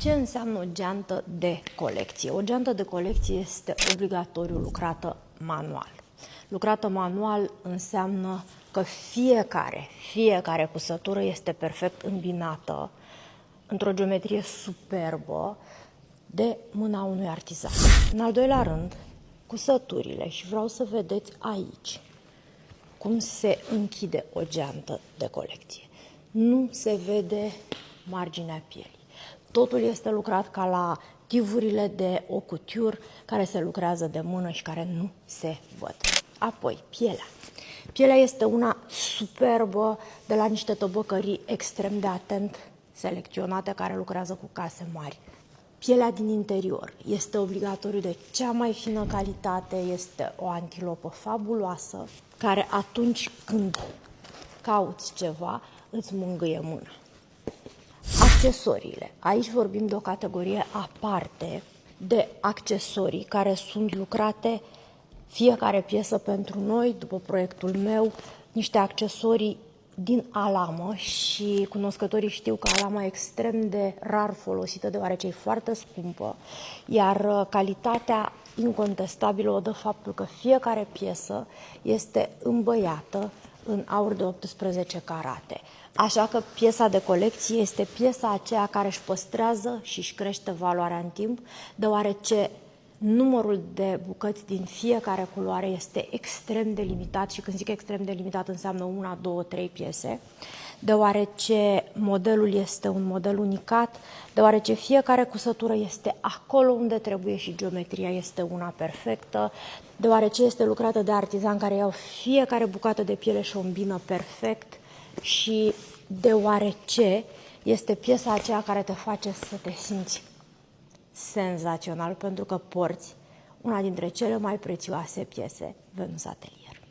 Ce înseamnă o geantă de colecție? O geantă de colecție este obligatoriu lucrată manual. Lucrată manual înseamnă că fiecare cusătură este perfect îmbinată într-o geometrie superbă de mâna unui artizan. În al doilea rând, cusăturile, și vreau să vedeți aici cum se închide o geantă de colecție. Nu se vede marginea pielii. Totul este lucrat ca la tivurile de o couture care se lucrează de mână și care nu se văd. Apoi, pielea. Pielea este una superbă de la niște tăbăcării extrem de atent selecționate care lucrează cu case mari. Pielea din interior este obligatoriu de cea mai fină calitate, este o antilopă fabuloasă care atunci când cauți ceva îți mângâie mâna. Accesoriile. Aici vorbim de o categorie aparte de accesorii care sunt lucrate fiecare piesă pentru noi, după proiectul meu, niște accesorii din alamă și cunoscătorii știu că alama e extrem de rar folosită deoarece e foarte scumpă, iar calitatea incontestabilă o dă faptul că fiecare piesă este îmbăiată în aur de 18 carate. Așa că piesa de colecție este piesa aceea care își păstrează și își crește valoarea în timp, deoarece numărul de bucăți din fiecare culoare este extrem de limitat și când zic extrem de limitat înseamnă 1, 2, 3 piese, deoarece modelul este un model unicat, deoarece fiecare cusătură este acolo unde trebuie și geometria este una perfectă, deoarece este lucrată de artizani care iau fiecare bucată de piele și o îmbină perfect și deoarece este piesa aceea care te face să te simți senzațional pentru că porți una dintre cele mai prețioase piese Venus Atelier.